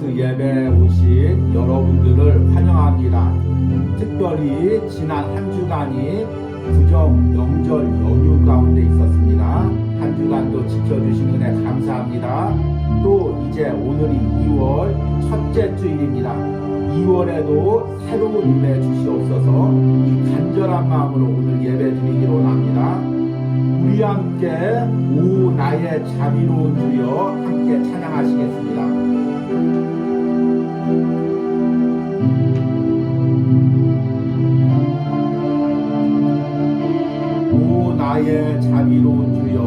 크리스마스 예배에 오신 여러분들을 환영합니다. 특별히 지난 한 주간이 구정 명절 연휴 가운데 있었습니다. 한 주간도 지켜주신 은혜 감사합니다. 또 이제 오늘이 2월 첫째 주일입니다. 2월에도 새로운 은혜 주시옵소서. 이 간절한 마음으로 오늘 예배 드리기로 합니다. 우리 함께 오 나의 자비로운 주여 함께 찬양하시겠습니다. 오 나의 자비로운 주여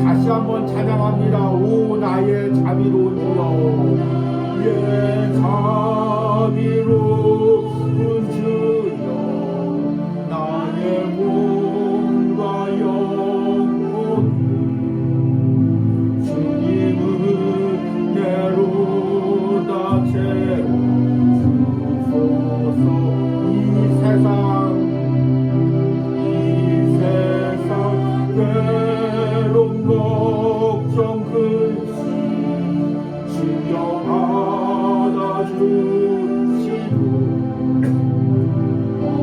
다시 한번 찬양합니다. 오 나의 자비로운 주여 예 자비로운 주여 나의 몸과 영혼 주님 은혜로 다 채워주소서. 이 세상 걱정 근심 주여 받아주시고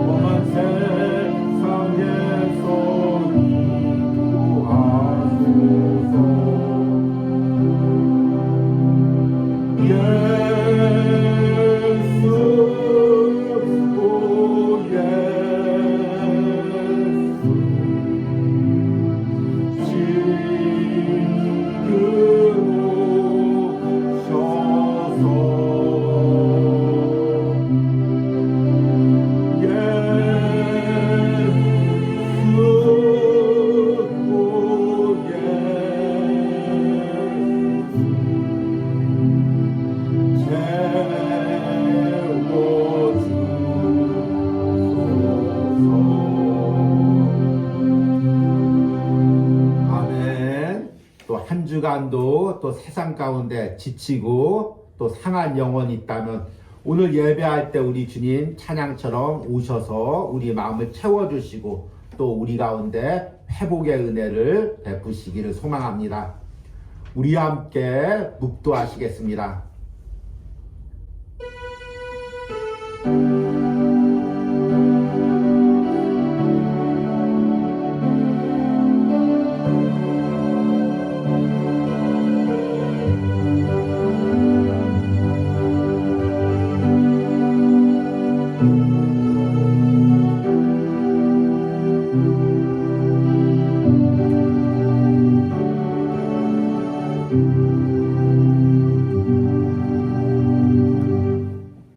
험한 세상에서 인도하소서. 예수 오 한 주간도 또 세상 가운데 지치고 또 상한 영혼이 있다면 오늘 예배할 때 우리 주님 찬양처럼 오셔서 우리 마음을 채워주시고 또 우리 가운데 회복의 은혜를 베푸시기를 소망합니다. 우리 함께 묵도하시겠습니다.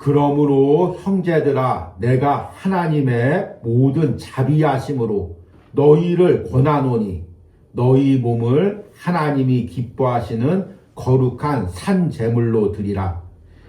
그러므로 형제들아 내가 하나님의 모든 자비하심으로 너희를 권하노니 너희 몸을 하나님이 기뻐하시는 거룩한 산 제물로 드리라.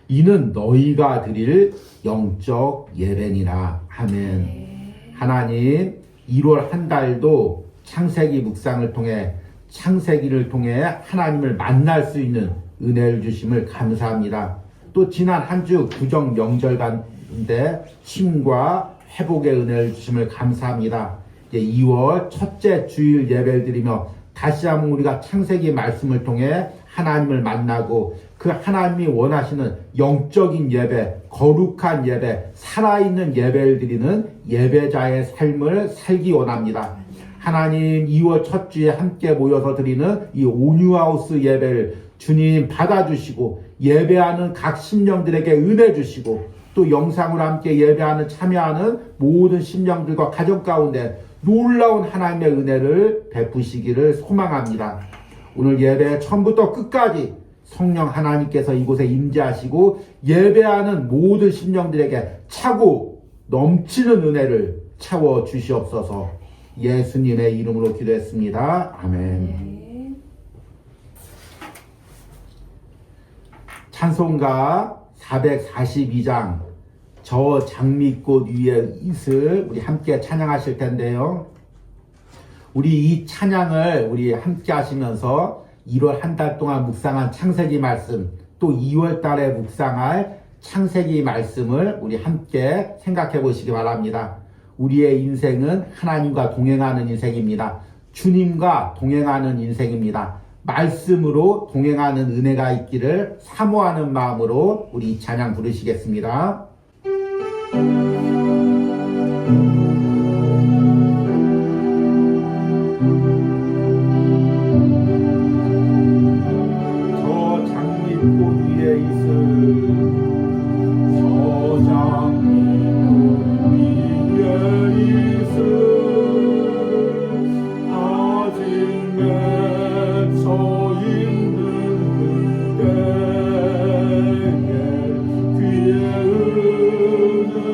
이는 너희가 드릴 영적 예배니라. 아멘. 하나님 1월 한 달도 창세기 묵상을 통해 창세기를 통해 하나님을 만날 수 있는 은혜를 주심을 감사합니다. 또 지난 한 주 구정 명절 가운데 쉼과 회복의 은혜를 주심을 감사합니다. 이제 2월 첫째 주일 예배를 드리며 다시 한번 우리가 창세기 말씀을 통해 하나님을 만나고 그 하나님이 원하시는 영적인 예배, 거룩한 예배, 살아있는 예배를 드리는 예배자의 삶을 살기 원합니다. 하나님 2월 첫 주에 함께 모여서 드리는 이 온유하우스 예배를 주님 받아주시고 예배하는 각 심령들에게 은혜 주시고 또 영상으로 함께 예배하는 참여하는 모든 심령들과 가정 가운데 놀라운 하나님의 은혜를 베푸시기를 소망합니다. 오늘 예배 처음부터 끝까지 성령 하나님께서 이곳에 임재하시고 예배하는 모든 심령들에게 차고 넘치는 은혜를 채워 주시옵소서. 예수님의 이름으로 기도했습니다. 아멘. 찬송가 442장 저 장미꽃 위에 있을 우리 함께 찬양하실 텐데요. 우리 이 찬양을 우리 함께 하시면서 1월 한 달 동안 묵상한 창세기 말씀 또 2월 달에 묵상할 창세기 말씀을 우리 함께 생각해 보시기 바랍니다. 우리의 인생은 하나님과 동행하는 인생입니다. 주님과 동행하는 인생입니다. 말씀으로 동행하는 은혜가 있기를 사모하는 마음으로 우리 이 찬양 부르시겠습니다. 저 장미꽃 위에 있을 저 장미꽃 위에 있을 아직 맺혀 있는 그대에게 귀의 은혜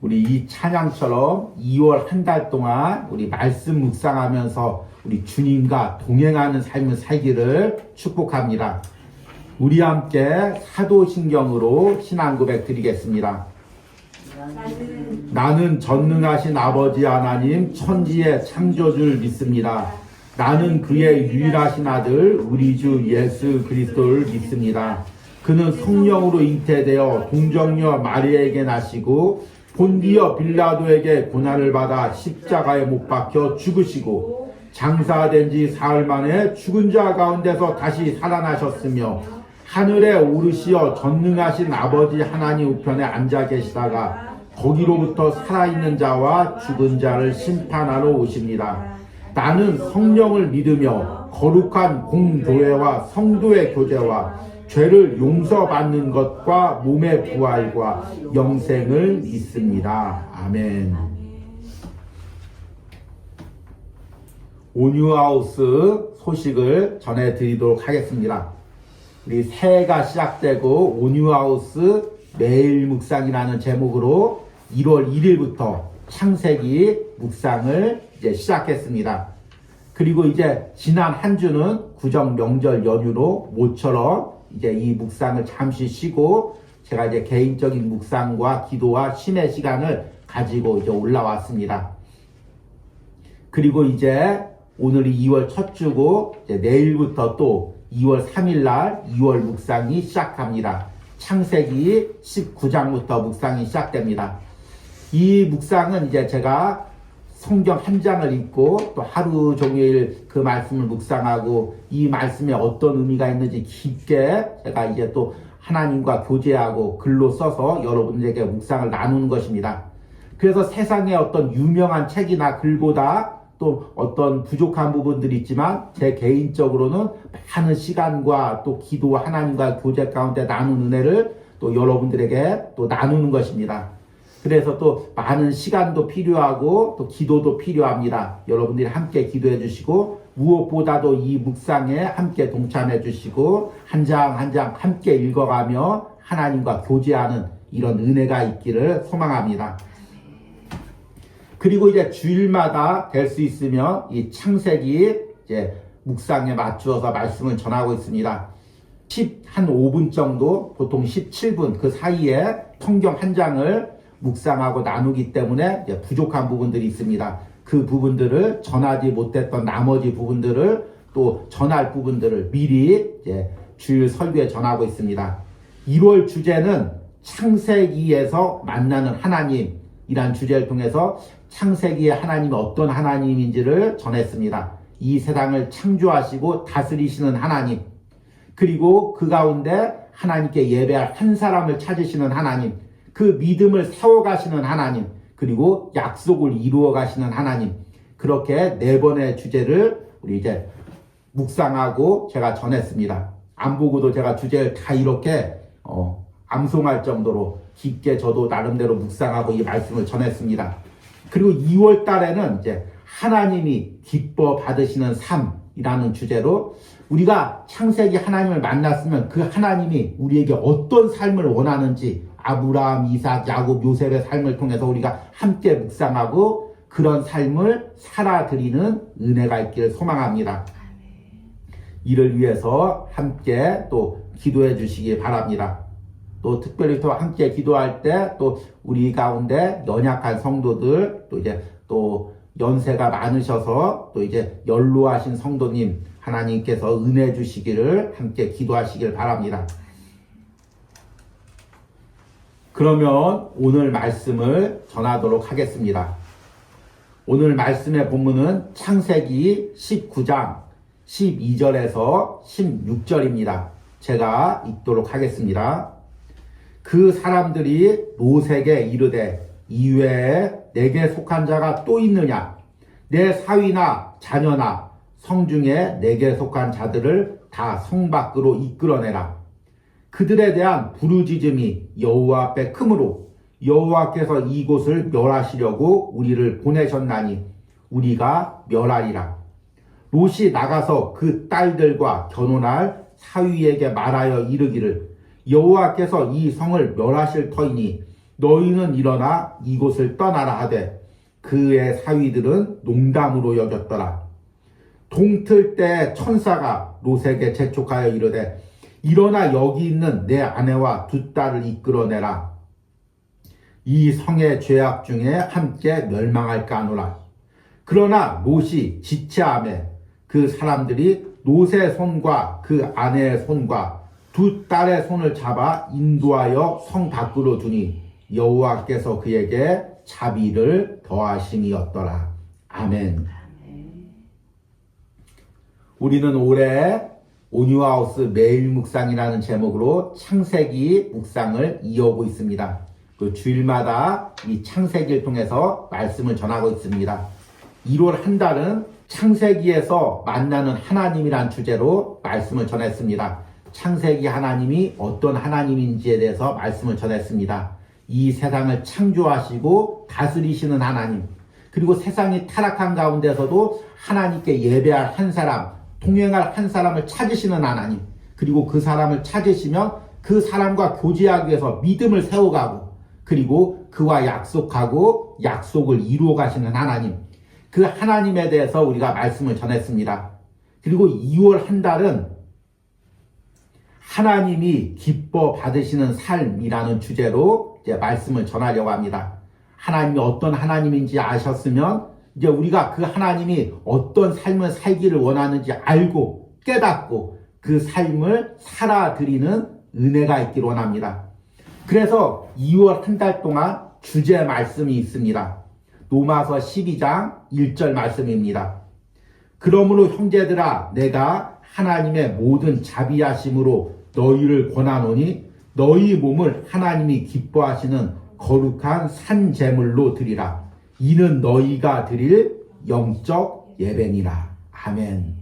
우리 이 찬양처럼 2월 한 달 동안 우리 말씀 묵상하면서 우리 주님과 동행하는 삶을 살기를 축복합니다. 우리 함께 사도신경으로 신앙 고백 드리겠습니다. 나는 전능하신 아버지 하나님 천지의 창조주를 믿습니다. 나는 그의 유일하신 아들 우리 주 예수 그리스도를 믿습니다. 그는 성령으로 잉태되어 동정녀 마리아에게 나시고 본디어 빌라도에게 고난을 받아 십자가에 못 박혀 죽으시고 장사된 지 사흘 만에 죽은 자 가운데서 다시 살아나셨으며 하늘에 오르시어 전능하신 아버지 하나님 우편에 앉아 계시다가 거기로부터 살아있는 자와 죽은 자를 심판하러 오십니다. 나는 성령을 믿으며 거룩한 공교회와 성도의 교제와 죄를 용서받는 것과 몸의 부활과 영생을 믿습니다. 아멘. 온유하우스 소식을 전해드리도록 하겠습니다. 우리 새해가 시작되고 온유하우스 매일 묵상이라는 제목으로 1월 1일부터 창세기 묵상을 이제 시작했습니다. 그리고 이제 지난 한 주는 구정 명절 연휴로 모처럼 이제 이 묵상을 잠시 쉬고 제가 이제 개인적인 묵상과 기도와 쉼의 시간을 가지고 이제 올라왔습니다. 그리고 이제 오늘이 2월 첫 주고 이제 내일부터 또 2월 3일 날 2월 묵상이 시작합니다. 창세기 19장부터 묵상이 시작됩니다. 이 묵상은 이제 제가 성경 한 장을 읽고 또 하루 종일 그 말씀을 묵상하고 이 말씀에 어떤 의미가 있는지 깊게 제가 이제 또 하나님과 교제하고 글로 써서 여러분들에게 묵상을 나누는 것입니다. 그래서 세상에 어떤 유명한 책이나 글보다 또 어떤 부족한 부분들이 있지만 제 개인적으로는 많은 시간과 또 기도 하나님과 교제 가운데 나눈 은혜를 또 여러분들에게 또 나누는 것입니다. 그래서 또 많은 시간도 필요하고 또 기도도 필요합니다. 여러분들이 함께 기도해 주시고 무엇보다도 이 묵상에 함께 동참해 주시고 한 장 한 장 함께 읽어가며 하나님과 교제하는 이런 은혜가 있기를 소망합니다. 그리고 이제 주일마다 될 수 있으면 이 창세기 이제 묵상에 맞추어서 말씀을 전하고 있습니다. 한 5분 정도, 보통 17분 그 사이에 성경 한 장을 묵상하고 나누기 때문에 이제 부족한 부분들이 있습니다. 그 부분들을 전하지 못했던 나머지 부분들을 또 전할 부분들을 미리 이제 주일 설교에 전하고 있습니다. 1월 주제는 창세기에서 만나는 하나님이란 주제를 통해서 창세기의 하나님이 어떤 하나님인지를 전했습니다. 이 세상을 창조하시고 다스리시는 하나님, 그리고 그 가운데 하나님께 예배할 한 사람을 찾으시는 하나님, 그 믿음을 세워가시는 하나님, 그리고 약속을 이루어 가시는 하나님, 그렇게 4번의 주제를 우리 이제 묵상하고 제가 전했습니다. 안 보고도 제가 주제를 다 이렇게 암송할 정도로 깊게 저도 나름대로 묵상하고 이 말씀을 전했습니다. 그리고 2월 달에는 이제 하나님이 기뻐 받으시는 삶이라는 주제로 우리가 창세기 하나님을 만났으면 그 하나님이 우리에게 어떤 삶을 원하는지 아브라함, 이삭, 야곱, 요셉의 삶을 통해서 우리가 함께 묵상하고 그런 삶을 살아드리는 은혜가 있기를 소망합니다. 이를 위해서 함께 또 기도해 주시기 바랍니다. 또 특별히 또 함께 기도할 때 또 우리 가운데 연약한 성도들, 또 이제 또 연세가 많으셔서 또 이제 연로하신 성도님 하나님께서 은혜 주시기를 함께 기도하시길 바랍니다. 그러면 오늘 말씀을 전하도록 하겠습니다. 오늘 말씀의 본문은 창세기 19장 12절에서 16절입니다. 제가 읽도록 하겠습니다. 그 사람들이 롯에게 이르되 이외에 내게 속한 자가 또 있느냐? 내 사위나 자녀나 성중에 내게 속한 자들을 다 성 밖으로 이끌어내라. 그들에 대한 부르짖음이 여호와 앞에 크므로 여호와께서 이곳을 멸하시려고 우리를 보내셨나니 우리가 멸하리라. 롯이 나가서 그 딸들과 결혼할 사위에게 말하여 이르기를 여호와께서 이 성을 멸하실 터이니 너희는 일어나 이곳을 떠나라 하되 그의 사위들은 농담으로 여겼더라. 동틀 때 천사가 롯에게 재촉하여 이르되 일어나 여기 있는 내 아내와 두 딸을 이끌어내라. 이 성의 죄악 중에 함께 멸망할까 하노라. 그러나 롯이 지체하매 그 사람들이 롯의 손과 그 아내의 손과 두 딸의 손을 잡아 인도하여 성 밖으로 두니 여호와께서 그에게 자비를 더하심이었더라. 아멘. 우리는 올해 온유하우스 매일 묵상이라는 제목으로 창세기 묵상을 이어오고 있습니다. 그 주일마다 이 창세기를 통해서 말씀을 전하고 있습니다. 1월 한 달은 창세기에서 만나는 하나님이란 주제로 말씀을 전했습니다. 창세기 하나님이 어떤 하나님인지에 대해서 말씀을 전했습니다. 이 세상을 창조하시고 다스리시는 하나님, 그리고 세상이 타락한 가운데서도 하나님께 예배할 한 사람, 동행할 한 사람을 찾으시는 하나님, 그리고 그 사람을 찾으시면 그 사람과 교제하기 위해서 믿음을 세워가고, 그리고 그와 약속하고 약속을 이루어 가시는 하나님, 그 하나님에 대해서 우리가 말씀을 전했습니다. 그리고 2월 한 달은 하나님이 기뻐 받으시는 삶이라는 주제로 이제 말씀을 전하려고 합니다. 하나님이 어떤 하나님인지 아셨으면 이제 우리가 그 하나님이 어떤 삶을 살기를 원하는지 알고 깨닫고 그 삶을 살아드리는 은혜가 있기를 원합니다. 그래서 2월 한 달 동안 주제 말씀이 있습니다. 로마서 12장 1절 말씀입니다. 그러므로 형제들아 내가 하나님의 모든 자비하심으로 너희를 권하노니 너희 몸을 하나님이 기뻐하시는 거룩한 산 제물로 드리라. 이는 너희가 드릴 영적 예배니라. 아멘.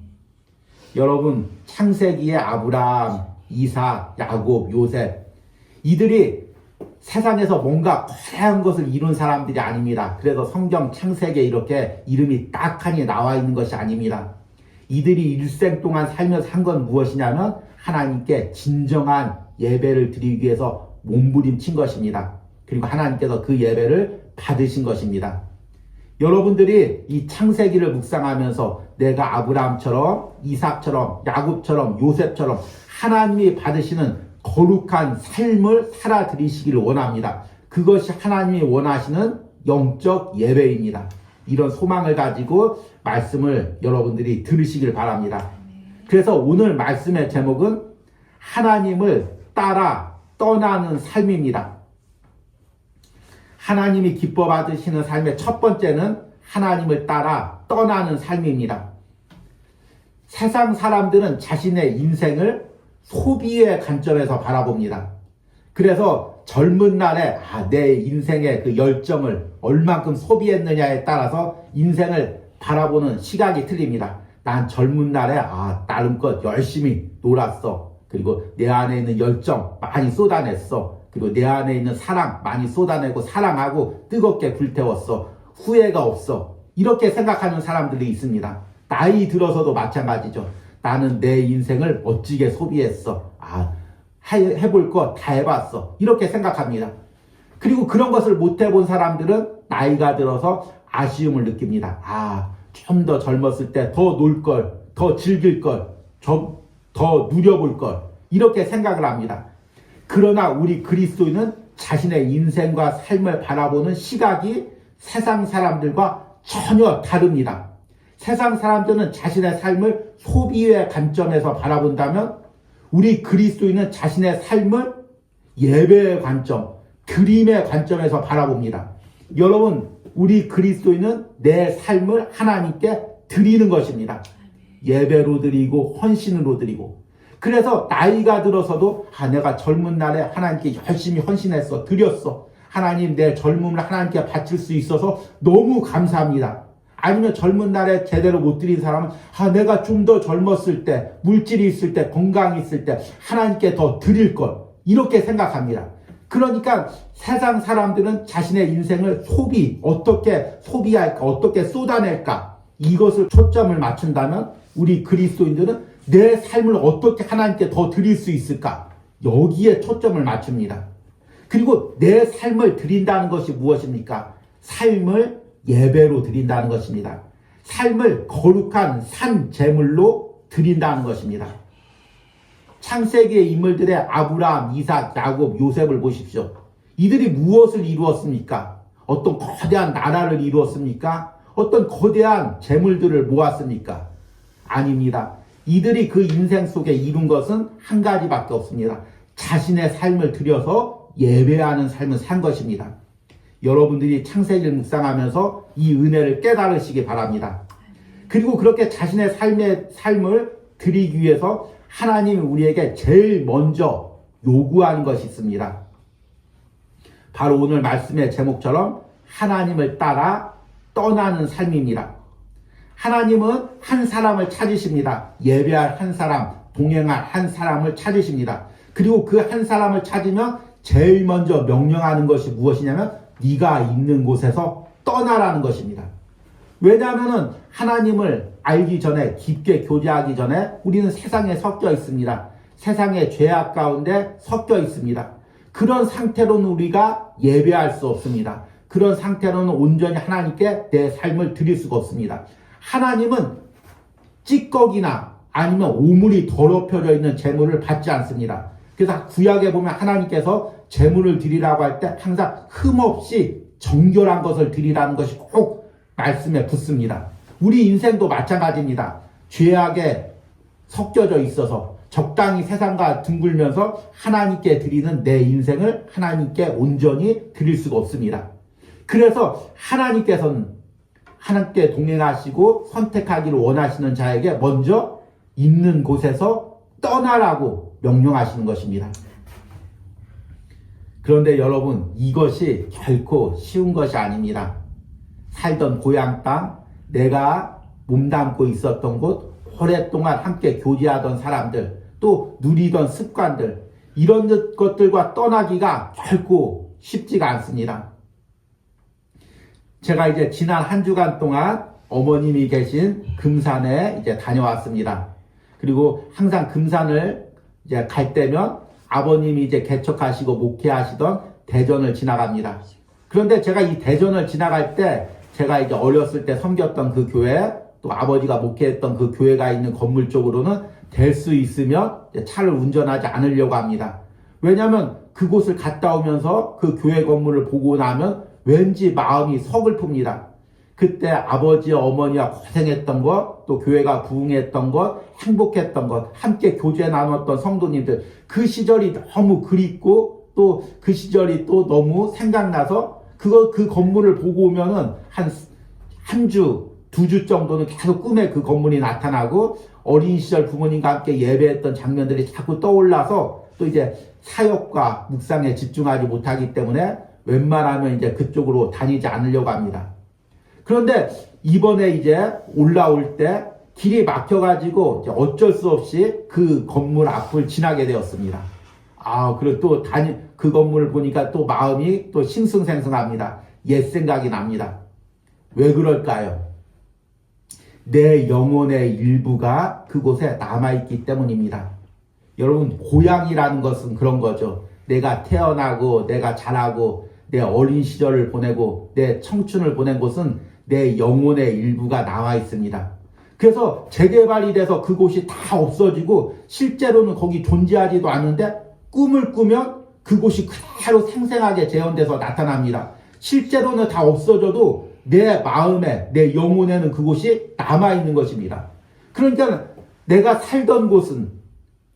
여러분, 창세기의 아브라함, 이삭, 야곱, 요셉, 이들이 세상에서 뭔가 거대한 것을 이룬 사람들이 아닙니다. 그래서 성경 창세기에 이렇게 이름이 딱하니 나와 있는 것이 아닙니다. 이들이 일생 동안 살면서 한 건 무엇이냐면 하나님께 진정한 예배를 드리기 위해서 몸부림친 것입니다. 그리고 하나님께서 그 예배를 받으신 것입니다. 여러분들이 이 창세기를 묵상하면서 내가 아브라함처럼, 이삭처럼, 야곱처럼, 요셉처럼 하나님이 받으시는 거룩한 삶을 살아드리시기를 원합니다. 그것이 하나님이 원하시는 영적 예배입니다. 이런 소망을 가지고 말씀을 여러분들이 들으시길 바랍니다. 그래서 오늘 말씀의 제목은 하나님을 따라 떠나는 삶입니다. 하나님이 기뻐 받으시는 삶의 첫 번째는 하나님을 따라 떠나는 삶입니다. 세상 사람들은 자신의 인생을 소비의 관점에서 바라봅니다. 그래서 젊은 날에 내 인생의 그 열정을 얼만큼 소비했느냐에 따라서 인생을 바라보는 시각이 틀립니다. 난 젊은 날에 나름껏 열심히 놀았어. 그리고 내 안에 있는 열정 많이 쏟아냈어. 그리고 내 안에 있는 사랑 많이 쏟아내고 사랑하고 뜨겁게 불태웠어. 후회가 없어. 이렇게 생각하는 사람들이 있습니다. 나이 들어서도 마찬가지죠. 나는 내 인생을 멋지게 소비했어. 해볼 거 다 해봤어. 이렇게 생각합니다. 그리고 그런 것을 못 해본 사람들은 나이가 들어서 아쉬움을 느낍니다. 좀 더 젊었을 때 더 놀 걸, 더 즐길 걸, 더 누려볼 걸. 이렇게 생각을 합니다. 그러나 우리 그리스도인은 자신의 인생과 삶을 바라보는 시각이 세상 사람들과 전혀 다릅니다. 세상 사람들은 자신의 삶을 소비의 관점에서 바라본다면 우리 그리스도인은 자신의 삶을 예배의 관점, 드림의 관점에서 바라봅니다. 여러분, 우리 그리스도인은 내 삶을 하나님께 드리는 것입니다. 예배로 드리고 헌신으로 드리고. 그래서 나이가 들어서도 내가 젊은 날에 하나님께 열심히 헌신했어, 드렸어. 하나님, 내 젊음을 하나님께 바칠 수 있어서 너무 감사합니다. 아니면 젊은 날에 제대로 못 드린 사람은 내가 좀 더 젊었을 때, 물질이 있을 때, 건강이 있을 때 하나님께 더 드릴 걸. 이렇게 생각합니다. 그러니까 세상 사람들은 자신의 인생을 어떻게 소비할까, 어떻게 쏟아낼까, 이것을 초점을 맞춘다면 우리 그리스도인들은 내 삶을 어떻게 하나님께 더 드릴 수 있을까, 여기에 초점을 맞춥니다. 그리고 내 삶을 드린다는 것이 무엇입니까? 삶을 예배로 드린다는 것입니다. 삶을 거룩한 산 제물로 드린다는 것입니다. 창세기의 인물들의 아브라함, 이삭, 야곱, 요셉을 보십시오. 이들이 무엇을 이루었습니까? 어떤 거대한 나라를 이루었습니까? 어떤 거대한 재물들을 모았습니까? 아닙니다. 이들이 그 인생 속에 이룬 것은 한 가지밖에 없습니다. 자신의 삶을 들여서 예배하는 삶을 산 것입니다. 여러분들이 창세기를 묵상하면서 이 은혜를 깨달으시기 바랍니다. 그리고 그렇게 자신의 삶을 드리기 위해서 하나님이 우리에게 제일 먼저 요구하는 것이 있습니다. 바로 오늘 말씀의 제목처럼 하나님을 따라 떠나는 삶입니다. 하나님은 한 사람을 찾으십니다. 예배할 한 사람, 동행할 한 사람을 찾으십니다. 그리고 그 한 사람을 찾으면 제일 먼저 명령하는 것이 무엇이냐면 네가 있는 곳에서 떠나라는 것입니다. 왜냐하면 하나님을 알기 전에, 깊게 교제하기 전에 우리는 세상에 섞여 있습니다. 세상의 죄악 가운데 섞여 있습니다. 그런 상태로는 우리가 예배할 수 없습니다. 그런 상태로는 온전히 하나님께 내 삶을 드릴 수가 없습니다. 하나님은 찌꺼기나 아니면 오물이 더럽혀져 있는 제물을 받지 않습니다. 그래서 구약에 보면 하나님께서 제물을 드리라고 할 때 항상 흠없이 정결한 것을 드리라는 것이 꼭 말씀에 붙습니다. 우리 인생도 마찬가지입니다. 죄악에 섞여져 있어서 적당히 세상과 둥글면서 하나님께 드리는 내 인생을 하나님께 온전히 드릴 수가 없습니다. 그래서 하나님께서는 하나님께 동행하시고 선택하기를 원하시는 자에게 먼저 있는 곳에서 떠나라고 명령하시는 것입니다. 그런데 여러분, 이것이 결코 쉬운 것이 아닙니다. 살던 고향 땅, 내가 몸담고 있었던 곳, 오랫동안 함께 교제하던 사람들, 또 누리던 습관들, 이런 것들과 떠나기가 결코 쉽지가 않습니다. 제가 이제 지난 한 주간 동안 어머님이 계신 금산에 이제 다녀왔습니다. 그리고 항상 금산을 이제 갈 때면 아버님이 이제 개척하시고 목회하시던 대전을 지나갑니다. 그런데 제가 이 대전을 지나갈 때 제가 이제 어렸을 때 섬겼던 그 교회, 또 아버지가 목회했던 그 교회가 있는 건물 쪽으로는 될 수 있으면 차를 운전하지 않으려고 합니다. 왜냐하면 그곳을 갔다 오면서 그 교회 건물을 보고 나면 왠지 마음이 서글픕니다. 그때 아버지, 어머니와 고생했던 것, 또 교회가 부흥했던 것, 행복했던 것, 함께 교제 나눴던 성도님들, 그 시절이 너무 그립고 또 그 시절이 또 너무 생각나서 그 건물을 보고 오면은 한 주, 2주 정도는 계속 꿈에 그 건물이 나타나고 어린 시절 부모님과 함께 예배했던 장면들이 자꾸 떠올라서 또 이제 사역과 묵상에 집중하지 못하기 때문에 웬만하면 이제 그쪽으로 다니지 않으려고 합니다. 그런데 이번에 이제 올라올 때 길이 막혀가지고 이제 어쩔 수 없이 그 건물 앞을 지나게 되었습니다. 그리고 또 그 건물을 보니까 또 마음이 또 싱숭생숭합니다. 옛 생각이 납니다. 왜 그럴까요? 내 영혼의 일부가 그곳에 남아있기 때문입니다. 여러분, 고향이라는 것은 그런 거죠. 내가 태어나고 내가 자라고 내 어린 시절을 보내고 내 청춘을 보낸 곳은 내 영혼의 일부가 나와 있습니다. 그래서 재개발이 돼서 그곳이 다 없어지고 실제로는 거기 존재하지도 않는데 꿈을 꾸면 그곳이 그대로 생생하게 재현돼서 나타납니다. 실제로는 다 없어져도 내 마음에, 내 영혼에는 그곳이 남아있는 것입니다. 그러니까 내가 살던 곳은,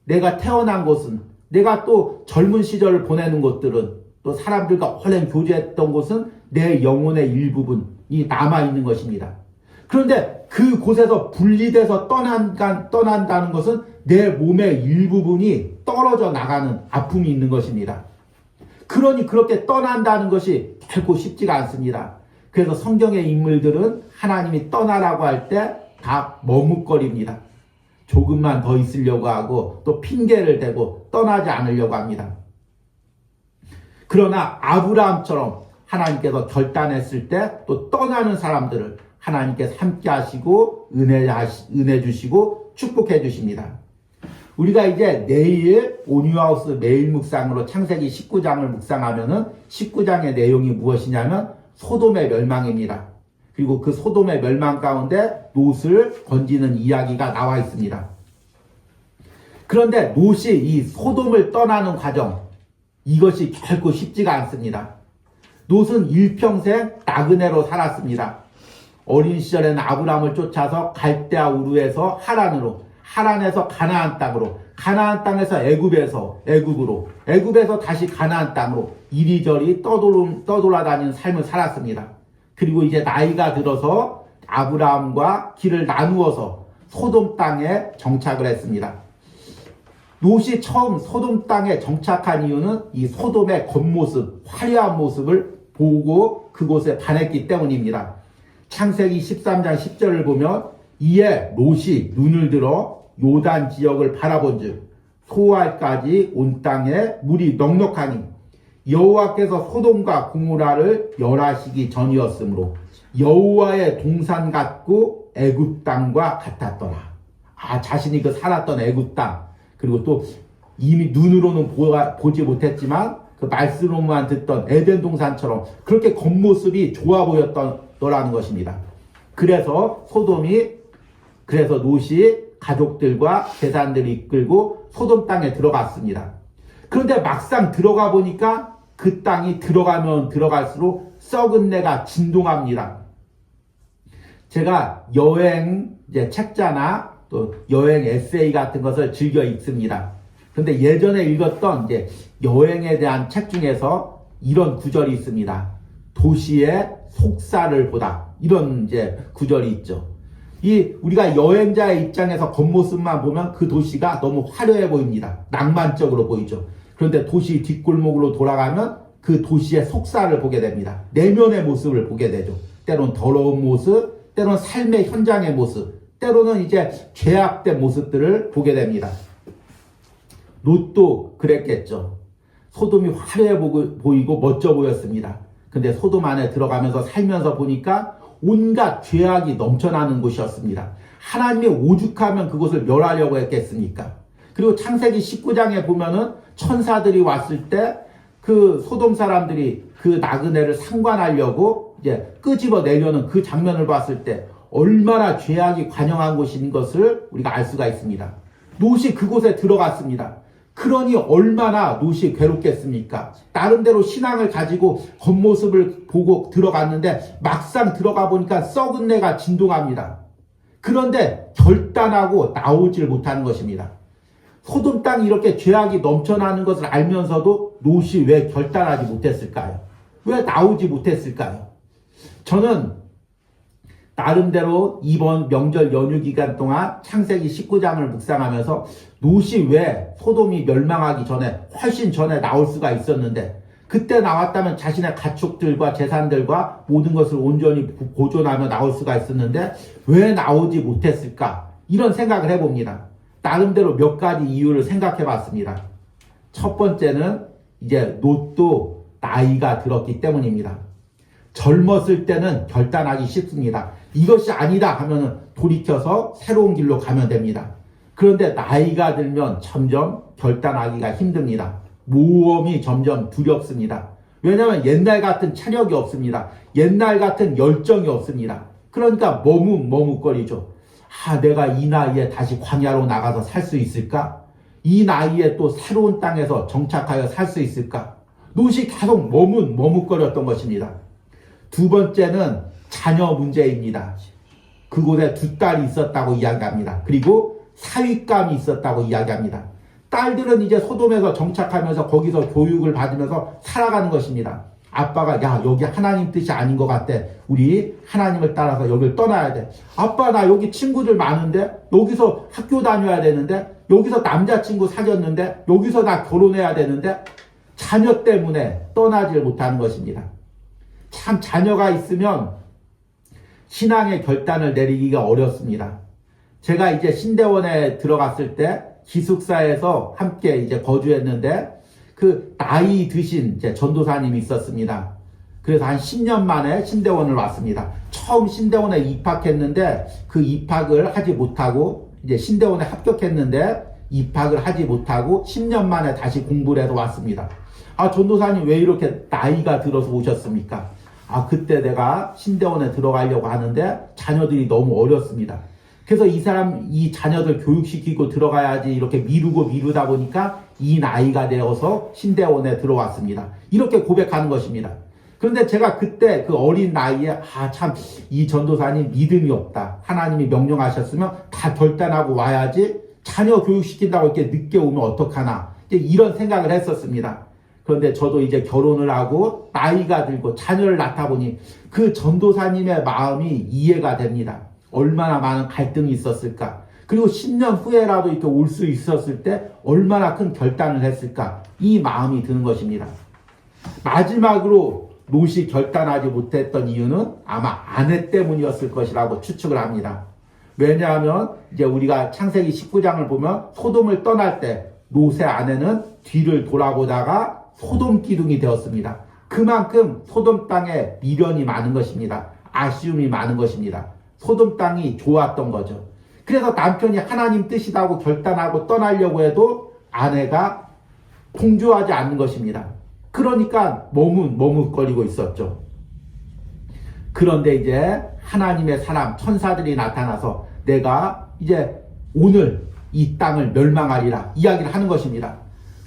내가 태어난 곳은, 내가 또 젊은 시절을 보내는 곳들은, 또 사람들과 오랜 교제했던 곳은 내 영혼의 일부분이 남아있는 것입니다. 그런데 그곳에서 분리돼서 떠난다는 것은 내 몸의 일부분이 떨어져 나가는 아픔이 있는 것입니다. 그러니 그렇게 떠난다는 것이 결코 쉽지가 않습니다. 그래서 성경의 인물들은 하나님이 떠나라고 할 때 다 머뭇거립니다. 조금만 더 있으려고 하고 또 핑계를 대고 떠나지 않으려고 합니다. 그러나 아브라함처럼 하나님께서 결단했을 때 또 떠나는 사람들을 하나님께서 함께 하시고 은혜 주시고 축복해 주십니다. 우리가 이제 내일 온유하우스 매일 묵상으로 창세기 19장을 묵상하면은 19장의 내용이 무엇이냐면 소돔의 멸망입니다. 그리고 그 소돔의 멸망 가운데 롯을 건지는 이야기가 나와 있습니다. 그런데 롯이 이 소돔을 떠나는 과정, 이것이 결코 쉽지가 않습니다. 롯은 일평생 나그네로 살았습니다. 어린 시절에는 아브라함을 쫓아서 갈대아 우르에서 하란으로, 하란에서 가나안 땅으로, 가나안 땅에서 애굽으로, 애굽에서 다시 가나안 땅으로 이리저리 떠돌아다니는 삶을 살았습니다. 그리고 이제 나이가 들어서 아브라함과 길을 나누어서 소돔 땅에 정착을 했습니다. 롯이 처음 소돔 땅에 정착한 이유는 이 소돔의 겉모습, 화려한 모습을 보고 그곳에 반했기 때문입니다. 창세기 13장 10절을 보면 이에 롯이 눈을 들어 요단 지역을 바라본즉 소알까지 온 땅에 물이 넉넉하니 여호와께서 소돔과 고모라를 멸하시기 전이었으므로 여호와의 동산 같고 애굽 땅과 같았더라. 자신이 그 살았던 애굽 땅, 그리고 또 이미 눈으로는 보지 못했지만 그 말씀으로만 듣던 에덴 동산처럼 그렇게 겉모습이 좋아 보였더라는 것입니다. 그래서 롯이 가족들과 재산들을 이끌고 소돔 땅에 들어갔습니다. 그런데 막상 들어가 보니까 그 땅이 들어가면 들어갈수록 썩은 내가 진동합니다. 제가 여행 책자나 또 여행 에세이 같은 것을 즐겨 읽습니다. 그런데 예전에 읽었던 여행에 대한 책 중에서 이런 구절이 있습니다. 도시의 속살을 보다. 이런 구절이 있죠. 우리가 여행자의 입장에서 겉모습만 보면 그 도시가 너무 화려해 보입니다. 낭만적으로 보이죠. 그런데 도시 뒷골목으로 돌아가면 그 도시의 속살을 보게 됩니다. 내면의 모습을 보게 되죠. 때로는 더러운 모습, 때로는 삶의 현장의 모습, 때로는 죄악된 모습들을 보게 됩니다. 롯도 그랬겠죠. 소돔이 화려해 보이고 멋져 보였습니다. 근데 소돔 안에 들어가면서 살면서 보니까 온갖 죄악이 넘쳐나는 곳이었습니다. 하나님이 오죽하면 그곳을 멸하려고 했겠습니까? 그리고 창세기 19장에 보면은 천사들이 왔을 때 그 소돔 사람들이 그 나그네를 상관하려고 끄집어 내려는 그 장면을 봤을 때 얼마나 죄악이 관영한 곳인 것을 우리가 알 수가 있습니다. 롯이 그곳에 들어갔습니다. 그러니 얼마나 롯이 괴롭겠습니까? 나름대로 신앙을 가지고 겉모습을 보고 들어갔는데 막상 들어가 보니까 썩은 내가 진동합니다. 그런데 결단하고 나오질 못하는 것입니다. 소돔 땅이 이렇게 죄악이 넘쳐나는 것을 알면서도 롯이 왜 결단하지 못했을까요? 왜 나오지 못했을까요? 저는 나름대로 이번 명절 연휴 기간 동안 창세기 19장을 묵상하면서 롯이 왜 소돔이 멸망하기 전에 훨씬 전에 나올 수가 있었는데 그때 나왔다면 자신의 가축들과 재산들과 모든 것을 온전히 보존하며 나올 수가 있었는데 왜 나오지 못했을까? 이런 생각을 해봅니다. 나름대로 몇 가지 이유를 생각해 봤습니다. 첫 번째는 롯도 나이가 들었기 때문입니다. 젊었을 때는 결단하기 쉽습니다. 이것이 아니다 하면 돌이켜서 새로운 길로 가면 됩니다. 그런데 나이가 들면 점점 결단하기가 힘듭니다. 모험이 점점 두렵습니다. 왜냐하면 옛날 같은 체력이 없습니다. 옛날 같은 열정이 없습니다. 그러니까 머뭇거리죠. 내가 이 나이에 다시 광야로 나가서 살 수 있을까? 이 나이에 또 새로운 땅에서 정착하여 살 수 있을까? 롯이 계속 머뭇거렸던 것입니다. 두 번째는 자녀 문제입니다. 그곳에 두 딸이 있었다고 이야기합니다. 그리고 사윗감이 있었다고 이야기합니다. 딸들은 소돔에서 정착하면서 거기서 교육을 받으면서 살아가는 것입니다. 아빠가 여기 하나님 뜻이 아닌 것 같아. 우리 하나님을 따라서 여기를 떠나야 돼. 아빠 나 여기 친구들 많은데 여기서 학교 다녀야 되는데 여기서 남자친구 사귀었는데 여기서 나 결혼해야 되는데 자녀 때문에 떠나질 못하는 것입니다. 참 자녀가 있으면 신앙의 결단을 내리기가 어렵습니다. 제가 신대원에 들어갔을 때 기숙사에서 함께 거주했는데 그 나이 드신 전도사님이 있었습니다. 그래서 한 10년 만에 신대원을 왔습니다. 처음 신대원에 입학했는데 그 입학을 하지 못하고 신대원에 합격했는데 입학을 하지 못하고 10년 만에 다시 공부를 해서 왔습니다. 전도사님 왜 이렇게 나이가 들어서 오셨습니까? 그때 내가 신대원에 들어가려고 하는데 자녀들이 너무 어렸습니다. 그래서 이 자녀들 교육시키고 들어가야지 이렇게 미루다 보니까 이 나이가 되어서 신대원에 들어왔습니다. 이렇게 고백하는 것입니다. 그런데 제가 그때 그 어린 나이에 참 이 전도사님 믿음이 없다. 하나님이 명령하셨으면 다 결단하고 와야지 자녀 교육시킨다고 이렇게 늦게 오면 어떡하나. 이런 생각을 했었습니다. 그런데 저도 이제 결혼을 하고 나이가 들고 자녀를 낳다 보니 그 전도사님의 마음이 이해가 됩니다. 얼마나 많은 갈등이 있었을까. 그리고 10년 후에라도 이렇게 올 수 있었을 때 얼마나 큰 결단을 했을까. 이 마음이 드는 것입니다. 마지막으로 롯이 결단하지 못했던 이유는 아마 아내 때문이었을 것이라고 추측을 합니다. 왜냐하면 이제 우리가 창세기 19장을 보면 소돔을 떠날 때 롯의 아내는 뒤를 돌아보다가 소돔 기둥이 되었습니다. 그만큼 소돔 땅에 미련이 많은 것입니다. 아쉬움이 많은 것입니다. 소돔 땅이 좋았던 거죠. 그래서 남편이 하나님 뜻이라고 결단하고 떠나려고 해도 아내가 동조하지 않는 것입니다. 그러니까 머뭇거리고 있었죠. 그런데 이제 하나님의 사람 천사들이 나타나서 내가 이제 오늘 이 땅을 멸망하리라 이야기를 하는 것입니다.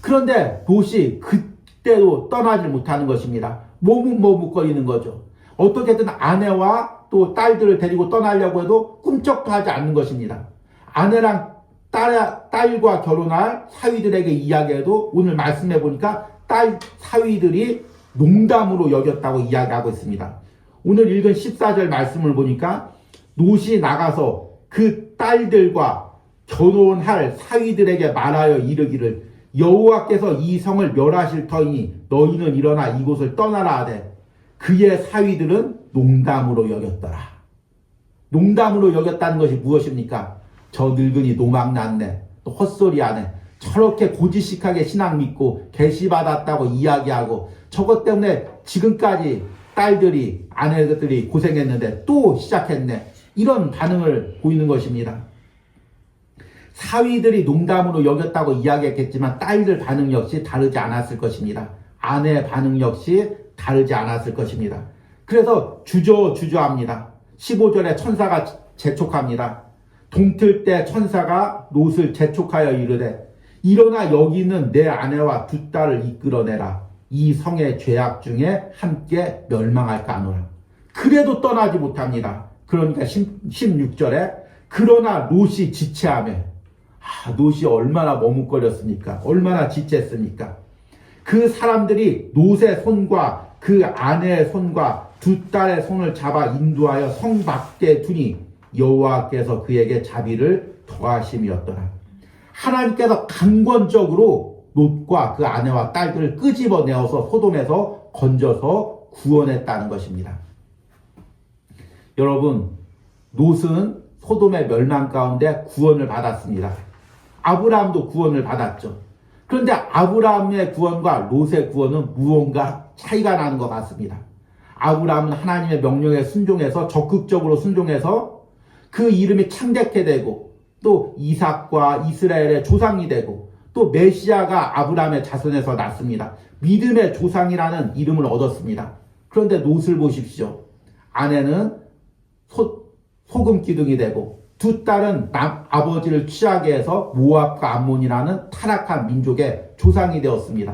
그런데 롯이 그때도 떠나질 못하는 것입니다. 머뭇거리는 거죠. 어떻게든 아내와 또 딸들을 데리고 떠나려고 해도 꿈쩍도 하지 않는 것입니다. 아내랑 딸과 결혼할 사위들에게 이야기해도 오늘 말씀해 보니까 딸 사위들이 농담으로 여겼다고 이야기하고 있습니다. 오늘 읽은 14절 말씀을 보니까 롯이 나가서 그 딸들과 결혼할 사위들에게 말하여 이르기를 여호와께서 이 성을 멸하실 터이니 너희는 일어나 이곳을 떠나라 하되 그의 사위들은 농담으로 여겼더라. 농담으로 여겼다는 것이 무엇입니까? 저 늙은이 노망났네. 또 헛소리하네. 저렇게 고지식하게 신앙 믿고 계시받았다고 이야기하고 저것 때문에 지금까지 딸들이 아내들이 고생했는데 또 시작했네. 이런 반응을 보이는 것입니다. 사위들이 농담으로 여겼다고 이야기했겠지만 딸들 반응 역시 다르지 않았을 것입니다. 아내 반응 역시 다르지 않았을 것입니다. 그래서 주저합니다. 15절에 천사가 재촉합니다. 동틀 때 천사가 롯을 재촉하여 이르되 일어나 여기 있는 내 아내와 두 딸을 이끌어내라. 이 성의 죄악 중에 함께 멸망할까 하노라. 그래도 떠나지 못합니다. 그러니까 16절에 그러나 롯이 지체하며 롯이 얼마나 머뭇거렸습니까? 얼마나 지체했습니까? 그 사람들이 롯의 손과 그 아내의 손과 두 딸의 손을 잡아 인도하여 성 밖에 두니 여호와께서 그에게 자비를 더하심이었더라. 하나님께서 강권적으로 롯과 그 아내와 딸들을 끄집어내어서 소돔에서 건져서 구원했다는 것입니다. 여러분, 롯은 소돔의 멸망 가운데 구원을 받았습니다. 아브라함도 구원을 받았죠. 그런데 아브라함의 구원과 롯의 구원은 무언가 차이가 나는 것 같습니다. 아브라함은 하나님의 명령에 순종해서 적극적으로 순종해서 그 이름이 창대케 되고 또 이삭과 이스라엘의 조상이 되고 또 메시아가 아브라함의 자손에서 났습니다. 믿음의 조상이라는 이름을 얻었습니다. 그런데 롯을 보십시오. 아내는 소금 기둥이 되고 두 딸은 아버지를 취하게 해서 모압과 암몬이라는 타락한 민족의 조상이 되었습니다.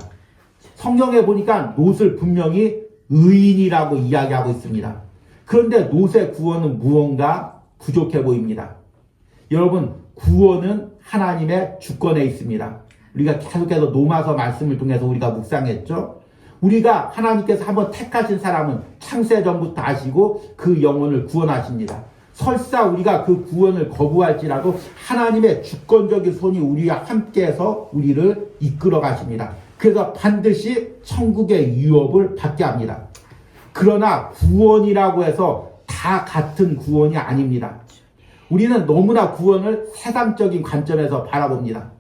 성경에 보니까 롯을 분명히 의인이라고 이야기하고 있습니다. 그런데 롯의 구원은 무언가 부족해 보입니다. 여러분, 구원은 하나님의 주권에 있습니다. 우리가 계속해서 로마서 말씀을 통해서 우리가 묵상했죠. 우리가 하나님께서 한번 택하신 사람은 창세전부터 아시고 그 영혼을 구원하십니다. 설사 우리가 그 구원을 거부할지라도 하나님의 주권적인 손이 우리와 함께해서 우리를 이끌어 가십니다. 그래서 반드시 천국의 유업을 받게 합니다. 그러나 구원이라고 해서 다 같은 구원이 아닙니다. 우리는 너무나 구원을 세상적인 관점에서 바라봅니다.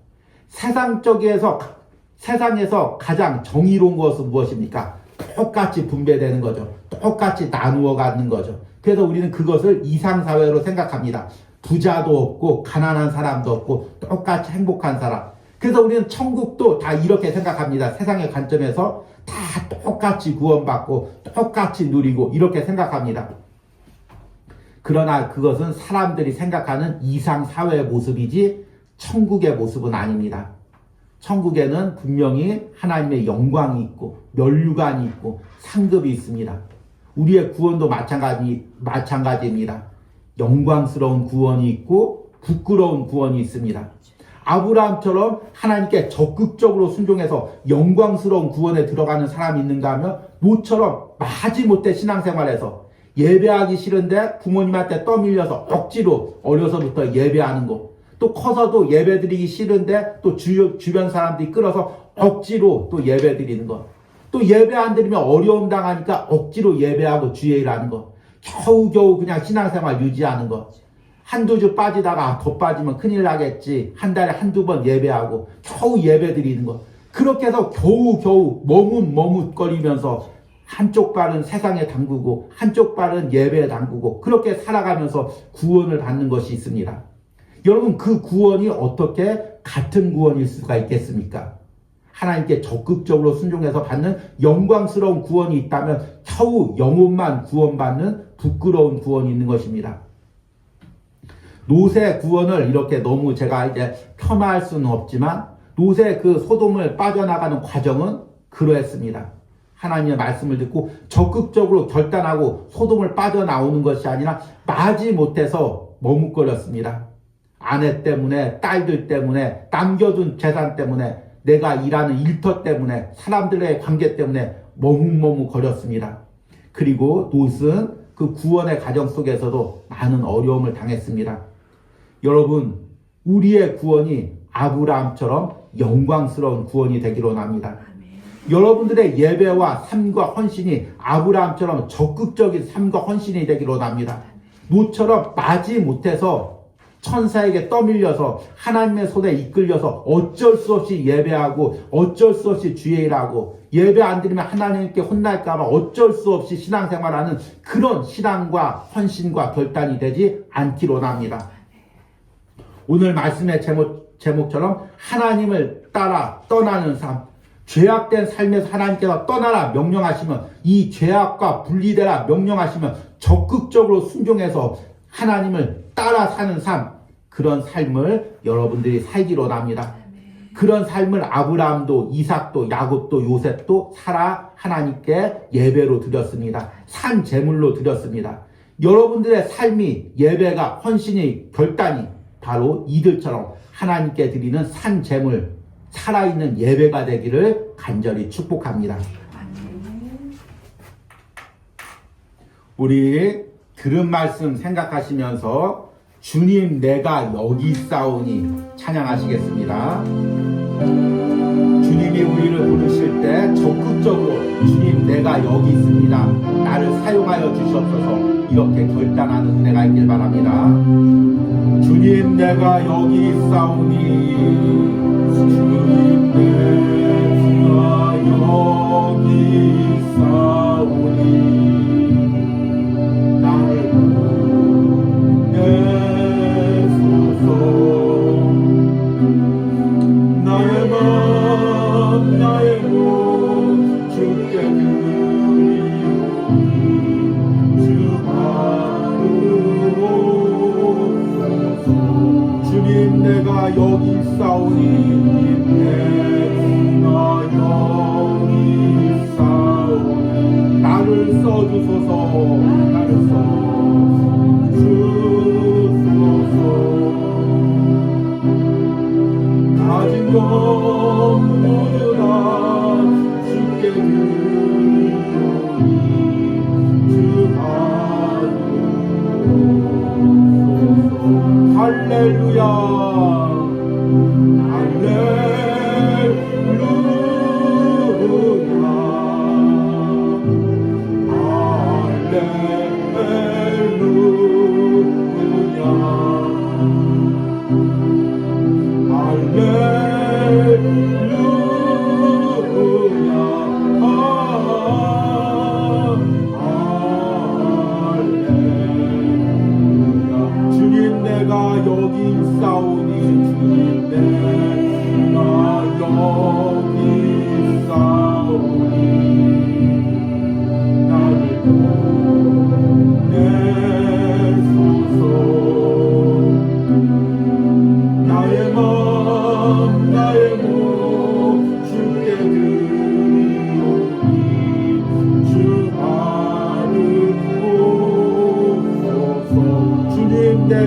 세상에서 가장 정의로운 것은 무엇입니까? 똑같이 분배되는 거죠. 똑같이 나누어 가는 거죠. 그래서 우리는 그것을 이상사회로 생각합니다. 부자도 없고 가난한 사람도 없고 똑같이 행복한 사람. 그래서 우리는 천국도 다 이렇게 생각합니다. 세상의 관점에서 다 똑같이 구원받고 똑같이 누리고 이렇게 생각합니다. 그러나 그것은 사람들이 생각하는 이상사회의 모습이지 천국의 모습은 아닙니다. 천국에는 분명히 하나님의 영광이 있고 면류관이 있고 상급이 있습니다. 우리의 구원도 마찬가지입니다. 영광스러운 구원이 있고 부끄러운 구원이 있습니다. 아브라함처럼 하나님께 적극적으로 순종해서 영광스러운 구원에 들어가는 사람이 있는가 하면 노처럼 마지못해 신앙생활에서 예배하기 싫은데 부모님한테 떠밀려서 억지로 어려서부터 예배하는 거, 또 커서도 예배드리기 싫은데 또 주변 사람들이 끌어서 억지로 또 예배드리는 거, 또 예배 안 드리면 어려움 당하니까 억지로 예배하고 주일을 하는 거, 겨우겨우 그냥 신앙생활 유지하는 거, 한두 주 빠지다가 더 빠지면 큰일 나겠지, 한 달에 한두 번 예배하고 겨우 예배 드리는 거, 그렇게 해서 겨우겨우 머뭇거리면서 한쪽 발은 세상에 담그고 한쪽 발은 예배에 담그고 그렇게 살아가면서 구원을 받는 것이 있습니다. 여러분, 그 구원이 어떻게 같은 구원일 수가 있겠습니까? 하나님께 적극적으로 순종해서 받는 영광스러운 구원이 있다면 겨우 영혼만 구원받는 부끄러운 구원이 있는 것입니다. 노새 구원을 이렇게 너무 제가 이제 폄하할 수는 없지만 노새 그 소돔을 빠져나가는 과정은 그러했습니다. 하나님의 말씀을 듣고 적극적으로 결단하고 소돔을 빠져나오는 것이 아니라 마지못해서 머뭇거렸습니다. 아내 때문에, 딸들 때문에, 남겨둔 재산 때문에, 내가 일하는 일터 때문에, 사람들의 관계 때문에 머뭇거렸습니다. 그리고 롯은 그 구원의 과정 속에서도 많은 어려움을 당했습니다. 여러분, 우리의 구원이 아브라함처럼 영광스러운 구원이 되기를 원합니다. 여러분들의 예배와 삶과 헌신이 아브라함처럼 적극적인 삶과 헌신이 되기를 원합니다. 롯처럼 마지못해서 천사에게 떠밀려서 하나님의 손에 이끌려서 어쩔 수 없이 예배하고 어쩔 수 없이 주일하고 예배 안 드리면 하나님께 혼날까봐 어쩔 수 없이 신앙생활하는 그런 신앙과 헌신과 결단이 되지 않기를 원합니다. 오늘 말씀의 제목처럼 하나님을 따라 떠나는 삶, 죄악된 삶에서 하나님께서 떠나라 명령하시면 이 죄악과 분리되라 명령하시면 적극적으로 순종해서 하나님을 따라 사는 삶, 그런 삶을 여러분들이 살기로 합니다. 그런 삶을 아브라함도 이삭도 야곱도 요셉도 살아 하나님께 예배로 드렸습니다. 산 제물로 드렸습니다. 여러분들의 삶이 예배가 헌신이 결단이 바로 이들처럼 하나님께 드리는 산 제물, 살아있는 예배가 되기를 간절히 축복합니다. 우리 들은 말씀 생각하시면서 주님 내가 여기 있사오니 찬양하시겠습니다. 주님이 우리를 부르실 때 적극적으로 주님 내가 여기 있습니다, 나를 사용하여 주시옵소서 이렇게 결단하는 은혜가 있길 바랍니다. 주님 내가 여기 있사오니 주님 내가 여기 있사오니 내가 여기 있사오니 내가 여기 있사오니 나를 써주소서 나를 써주소서 가진 것 모두 다 주께 드리오니 주 받으소서. 할렐루야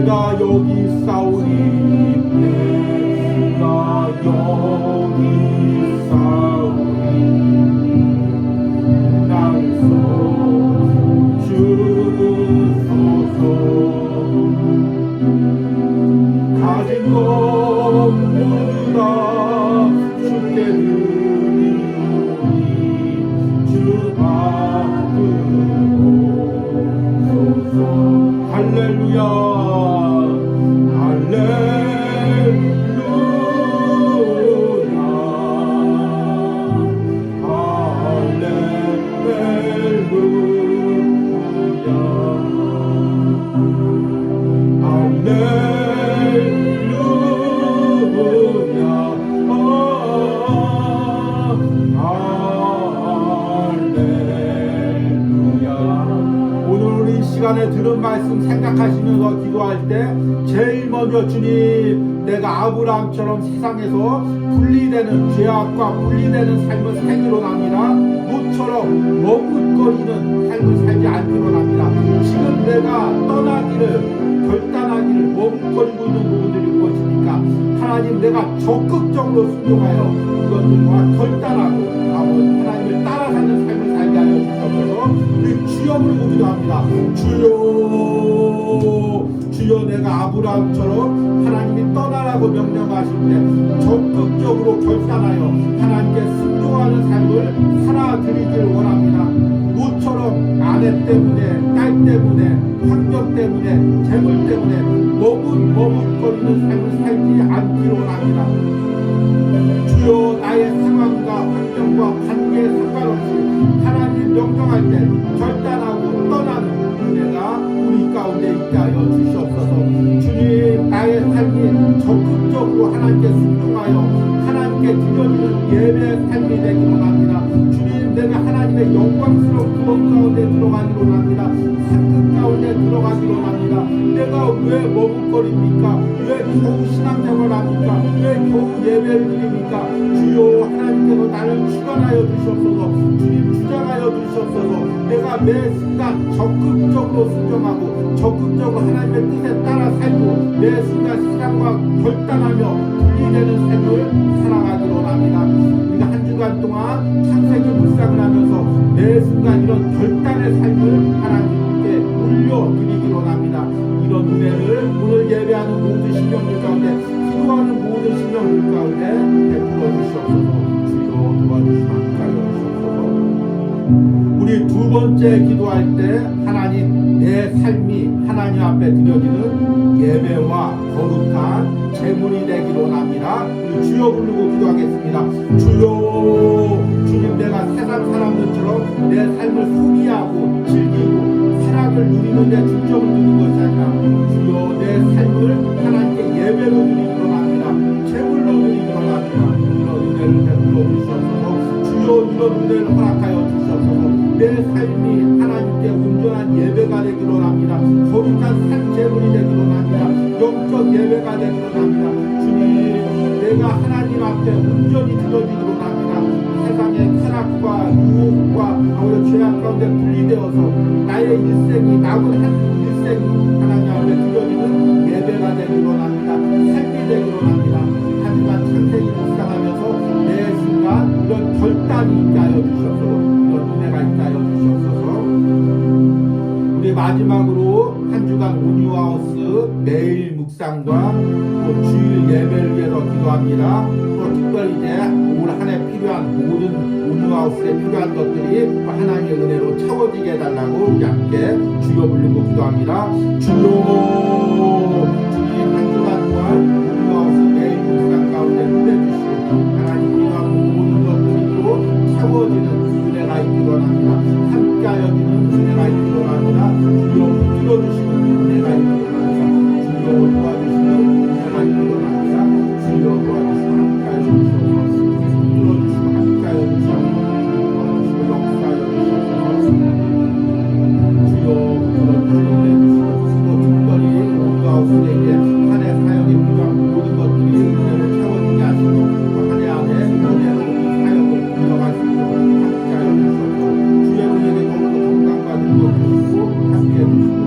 내가 여기 싸우니 내가 여기 싸우니 날서 주소서 가진 것 모두 다 주께 드리오니 주 받으옵소서. 할렐루야 시간에 들은 말씀 생각하시면서 기도할 때 제일 먼저 주님, 내가 아브라함처럼 세상에서 분리되는 죄악과 분리되는 삶을 살기로 합니다. 모처럼 머뭇거리는 삶을 살지 않기로 합니다. 지금 내가 떠나기를 결단하기를 머뭇거리고 있는 부분들이 무엇입니까? 하나님, 내가 적극적으로 순종하여 그것들과 결단하고 하나님을 따라 사는 삶을 살게 하여 주옵소서. 우리 주여 부르고 기도합니다. 주여 내가 아브라함처럼 하나님이 떠나라고 명령하실 때 적극적으로 결단하여 하나님께 순종하는 삶을 살아드리길 원합니다. 모처럼 아내 때문에, 딸 때문에, 환경 때문에, 재물 때문에 머뭇거리는 삶을 살지 않기로 원합니다. 주여 나의 상황과 환경과 관계에 상관없이 하나님 명령할 때 결단하고 떠나는 은혜가 우리 가운데 있게 하여 주시옵소서. 주님, 나의 삶이 적극적으로 하나님께 순종하여 하나님께 드려지는 예배의 삶이 되기로 합니다. 주님, 내가 하나님의 영광스러운 구원 가운데 들어가기로 합니다. 상급 가운데 들어가기로 합니다. 내가 왜 머뭇거립니까? 왜 겨우 신앙생활을 합니까? 왜 겨우 예배를 드립니까? 주여, 하나님께서 나를 주관하여 주시옵소서. 주님, 주장하여 주시옵소서. 내가 매 순간 적극적으로 순종하고 적극적으로 하나님의 뜻에 따라 살고 매 순간 시간과 결단하며 분리되는 삶을 살아가기로 합니다. 우리가 한 주간 동안 창세기 묵상을 하면서 매 순간 이런 결단의 삶을 하나님께 올려드리기로 합니다. 이런 은혜를 오늘 예배하는 모든 신령들 가운데, 기도하는 모든 신령들 가운데 베풀어 주시옵소서. 주여 도와주시면 하여 주시옵소서. 우리 두 번째 기도할 때 하나님, 내 삶이 하나님 앞에 드려지는 예배와 거룩한 제물이 되기로 합니다. 우리 주여 부르고 기도하겠습니다. 주여, 주님, 내가 세상 사람들처럼 내 삶을 소비하고 즐기고 쾌락을 누리는 데 중점을 두는 것이 아니라 주여, 내 삶을 하나님께 예배로 드리기로 합니다. 제물로 드리기로 합니다. 이런 은혜를 베풀어 주시옵소서. 주여, 이런 은혜를 허락하여 주시옵소서. 내 삶이 하나님께 온전한 예배가 되기로 합니다. 거룩한 산 제물이 되기로 합니다. 영적 예배가 되기로 합니다. 주님, 내가 하나님 앞에 온전히 드려지기로 합니다. 세상의 쾌락과 유혹과 오히려 죄악 가운데 분리되어서 나의 일생이, 남은 한 일생이 하나님 앞에 드려지는 예배가 되기로 합니다. 삶이 되기로 합니다. 하지만 창세기 묵상하면서 매 순간 이런 결단이 있게 하여 주시옵소서. 은혜가 있게 하여 주시옵소서. 우리 마지막으로 한 주간 온유하우스 매일 묵상과 또 주일 예배를 위해서 기도합니다. 또 특별히 이제 올 한 해 필요한 모든 온유하우스에 필요한 것들이 하나님의 은혜로 채워지게 해달라고 우리 함께 주여 부르고 기도합니다. 주여, 주님, 한 주간 동안 온유하우스 매일 묵상 가운데 보내주시고 하나님 필요한 모든 것들이 채워지는 은혜가 있기로 합니다. 함께하여 주는 은혜가 있기로 합니다. 주여, 붙들어주시는 은혜가 있기로 합니다. 주여, 도와주시는 은혜가 있기로 합니다. 주여, 도와주시고 함께하여 주시옵소서. 붙들어주시고 함께하여 주시옵소서. 역사하여 주시옵소서. 주여, 붙들어주시고 내주시옵소서. 특별히 온유하우스에게 한 해 사역에 필요한 모든 것들이 은혜로 채워지게 하시고 한 해 안에 은혜로 사역을 이어갈 수 있도록 함께하여 주시옵소서. 주의 은혜에 더욱더 건강과 능력을 주시고 함께해 주시고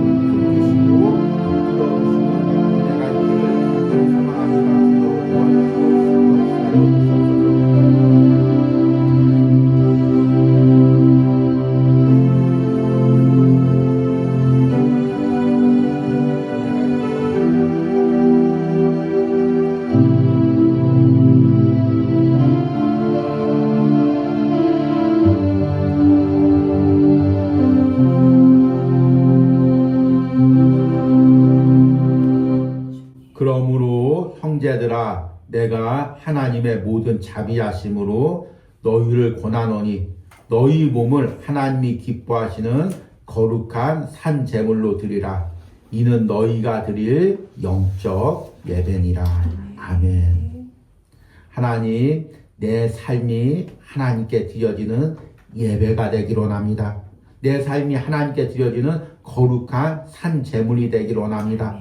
형제들아, 내가 하나님의 모든 자비하심으로 너희를 권하노니 너희 몸을 하나님이 기뻐하시는 거룩한 산 제물로 드리라. 이는 너희가 드릴 영적 예배니라. 아멘. 하나님, 내 삶이 하나님께 드려지는 예배가 되기로 원합니다. 내 삶이 하나님께 드려지는 거룩한 산 제물이 되기로 원합니다.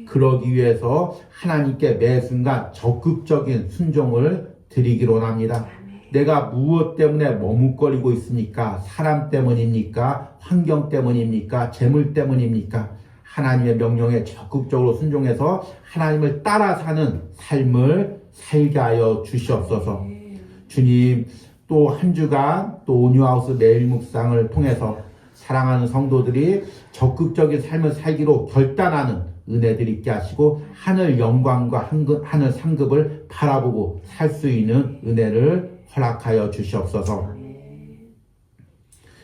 그러기 위해서 하나님께 매 순간 적극적인 순종을 드리기로 원합니다. 내가 무엇 때문에 머뭇거리고 있습니까? 사람 때문입니까? 환경 때문입니까? 재물 때문입니까? 하나님의 명령에 적극적으로 순종해서 하나님을 따라 사는 삶을 살게 하여 주시옵소서. 주님, 또 한 주간 또 온유하우스 매일 묵상을 통해서 사랑하는 성도들이 적극적인 삶을 살기로 결단하는 은혜들 있게 하시고 하늘 영광과 하늘 상급을 바라보고 살 수 있는 은혜를 허락하여 주시옵소서.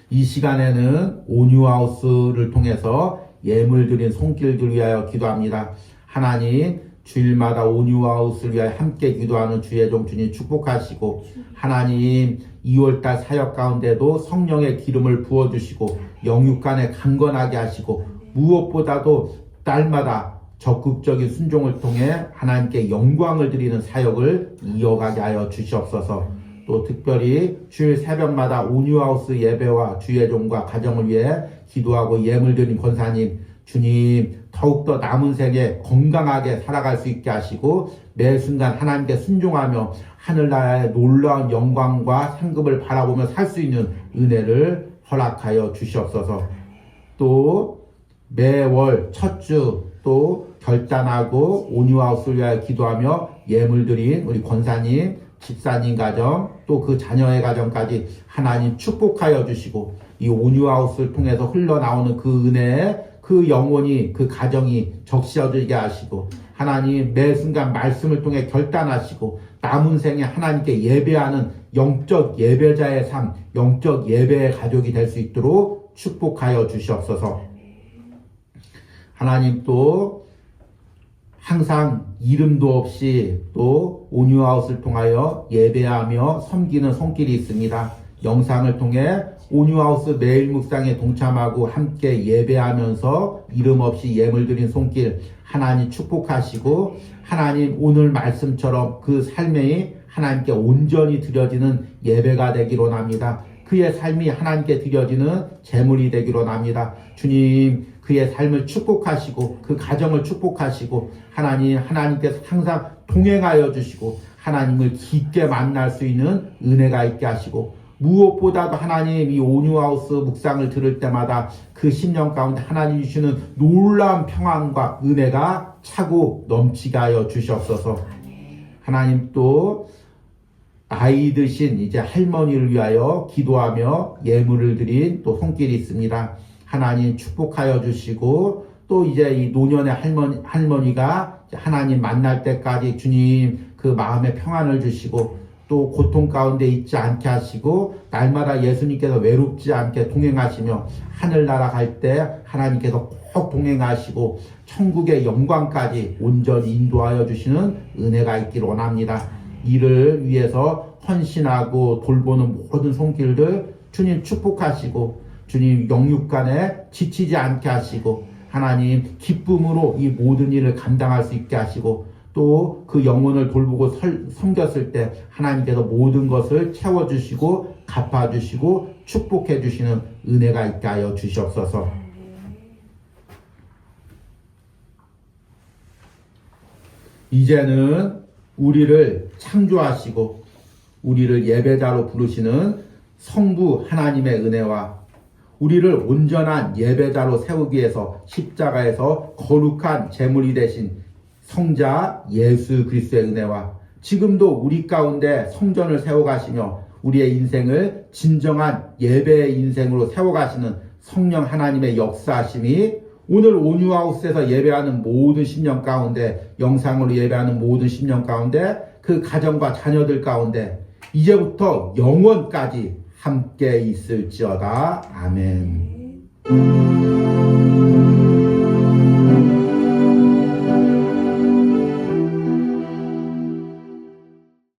이 시간에는 온유하우스를 통해서 예물 드린 손길들 위하여 기도합니다. 하나님, 주일마다 온유하우스를 위하여 함께 기도하는 주의 종 주님 축복하시고, 하나님 2월달 사역 가운데도 성령의 기름을 부어주시고 영육간에 강건하게 하시고, 무엇보다도 날마다 적극적인 순종을 통해 하나님께 영광을 드리는 사역을 이어가게 하여 주시옵소서. 또 특별히 주일 새벽마다 온유하우스 예배와 주의 종과 가정을 위해 기도하고 예물 드린 권사님, 주님 더욱더 남은 생에 건강하게 살아갈 수 있게 하시고 매 순간 하나님께 순종하며 하늘나라의 놀라운 영광과 상급을 바라보며 살 수 있는 은혜를 허락하여 주시옵소서. 또 매월 첫 주 또 결단하고 온유하우스를 위하여 기도하며 예물 드린 우리 권사님, 집사님 가정, 또 그 자녀의 가정까지 하나님 축복하여 주시고, 이 온유하우스를 통해서 흘러나오는 그 은혜에 그 영혼이, 그 가정이 적셔지게 하시고, 하나님 매 순간 말씀을 통해 결단하시고 남은 생에 하나님께 예배하는 영적 예배자의 삶, 영적 예배의 가족이 될 수 있도록 축복하여 주시옵소서. 하나님, 또 항상 이름도 없이 또 온유하우스를 통하여 예배하며 섬기는 손길이 있습니다. 영상을 통해 온유하우스 매일 묵상에 동참하고 함께 예배하면서 이름 없이 예물 드린 손길 하나님 축복하시고, 하나님 오늘 말씀처럼 그 삶이 하나님께 온전히 드려지는 예배가 되기로 합니다. 그의 삶이 하나님께 드려지는 제물이 되기로 합니다. 주님, 그의 삶을 축복하시고 그 가정을 축복하시고 하나님께서 항상 동행하여 주시고 하나님을 깊게 만날 수 있는 은혜가 있게 하시고, 무엇보다도 하나님 이 온유하우스 묵상을 들을 때마다 그 심령 가운데 하나님 주시는 놀라운 평안과 은혜가 차고 넘치게 하여 주시옵소서. 하나님, 또 나이 드신 이제 할머니를 위하여 기도하며 예물을 드린 또 손길이 있습니다. 하나님 축복하여 주시고, 또 이제 이 노년의 할머니가 하나님 만날 때까지 주님 그 마음의 평안을 주시고 또 고통 가운데 있지 않게 하시고 날마다 예수님께서 외롭지 않게 동행하시며 하늘나라 갈 때 하나님께서 꼭 동행하시고 천국의 영광까지 온전히 인도하여 주시는 은혜가 있기를 원합니다. 이를 위해서 헌신하고 돌보는 모든 손길들 주님 축복하시고, 주님 영육간에 지치지 않게 하시고 하나님 기쁨으로 이 모든 일을 감당할 수 있게 하시고, 또 그 영혼을 돌보고 섬겼을 때 하나님께서 모든 것을 채워주시고 갚아주시고 축복해주시는 은혜가 있게 하여 주시옵소서. 이제는 우리를 창조하시고 우리를 예배자로 부르시는 성부 하나님의 은혜와 우리를 온전한 예배자로 세우기 위해서 십자가에서 거룩한 제물이 되신 성자 예수 그리스도의 은혜와 지금도 우리 가운데 성전을 세워가시며 우리의 인생을 진정한 예배의 인생으로 세워가시는 성령 하나님의 역사하심이 오늘 온유하우스에서 예배하는 모든 심령 가운데, 영상으로 예배하는 모든 심령 가운데, 그 가정과 자녀들 가운데 이제부터 영원까지 함께 있을지어다. 아멘.